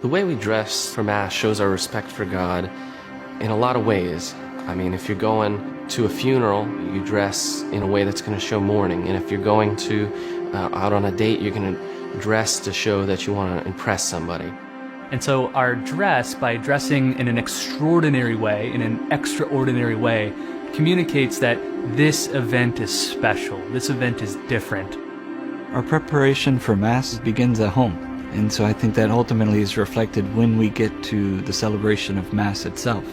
The way we dress for Mass shows our respect for God in a lot of ways. I mean, if you're going to a funeral, you dress in a way that's going to show mourning. And if you're going to out on a date, you're going to dress to show that you want to impress somebody. And so our dress, by dressing in an extraordinary way, in an extraordinary way, communicates that this event is special, this event is different. Our preparation for Mass begins at home. And so I think that ultimately is reflected when we get to the celebration of Mass itself.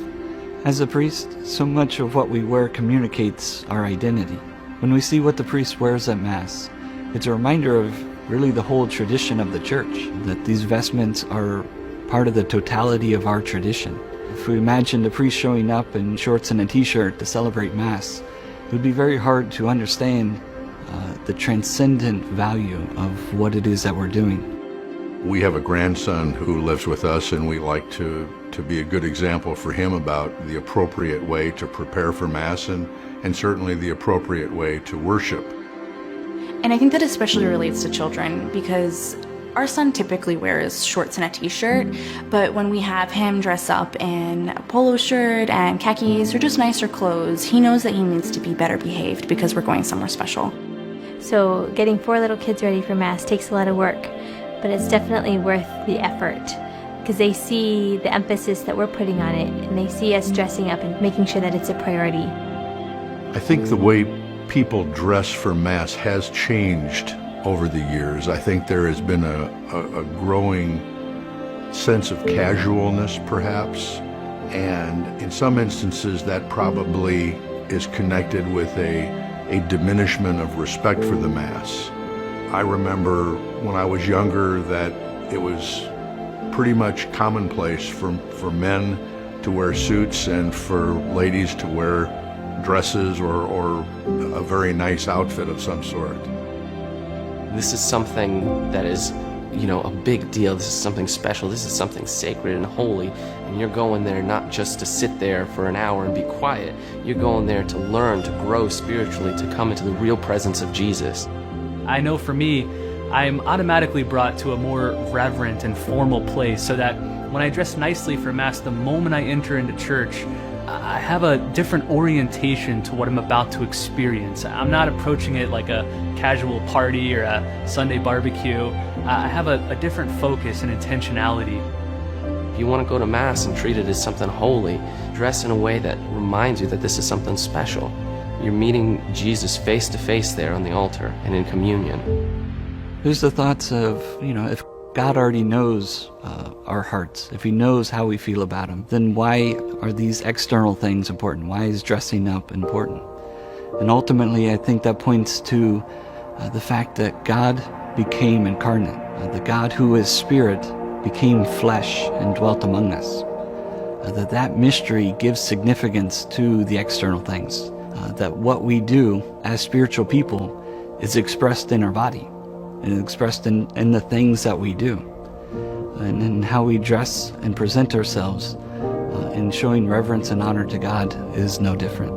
As a priest, so much of what we wear communicates our identity. When we see what the priest wears at Mass, it's a reminder of really the whole tradition of the Church, that these vestments are part of the totality of our tradition. If we imagine the priest showing up in shorts and a t-shirt to celebrate Mass, it would be very hard to understand the transcendent value of what it is that we're doing. We have a grandson who lives with us, and we like to be a good example for him about the appropriate way to prepare for Mass and certainly the appropriate way to worship. And I think that especially relates to children because our son typically wears shorts and a t-shirt, but when we have him dress up in a polo shirt and khakis or just nicer clothes, he knows that he needs to be better behaved because we're going somewhere special. So getting 4 little kids ready for Mass takes a lot of work, but it's definitely worth the effort because they see the emphasis that we're putting on it and they see us dressing up and making sure that it's a priority. I think the way people dress for Mass has changed over the years. I think there has been a growing sense of casualness, perhaps, and in some instances that probably is connected with a diminishment of respect for the Mass. I remember when I was younger that it was pretty much commonplace for men to wear suits and for ladies to wear dresses or a very nice outfit of some sort. This is something that is, a big deal. This is something special. This is something sacred and holy. And you're going there not just to sit there for an hour and be quiet. You're going there to learn, to grow spiritually, to come into the real presence of Jesus. I know for me, I'm automatically brought to a more reverent and formal place so that when I dress nicely for Mass, the moment I enter into church, I have a different orientation to what I'm about to experience. I'm not approaching it like a casual party or a Sunday barbecue. I have a different focus and intentionality. If you want to go to Mass and treat it as something holy, dress in a way that reminds you that this is something special. You're meeting Jesus face to face there on the altar and in communion. There's the thoughts of, if God already knows our hearts, if he knows how we feel about him, then why are these external things important? Why is dressing up important? And ultimately, I think that points to the fact that God became incarnate. The God who is spirit became flesh and dwelt among us. That mystery gives significance to the external things. That what we do as spiritual people is expressed in our body and expressed in the things that we do and in how we dress and present ourselves in showing reverence and honor to God is no different.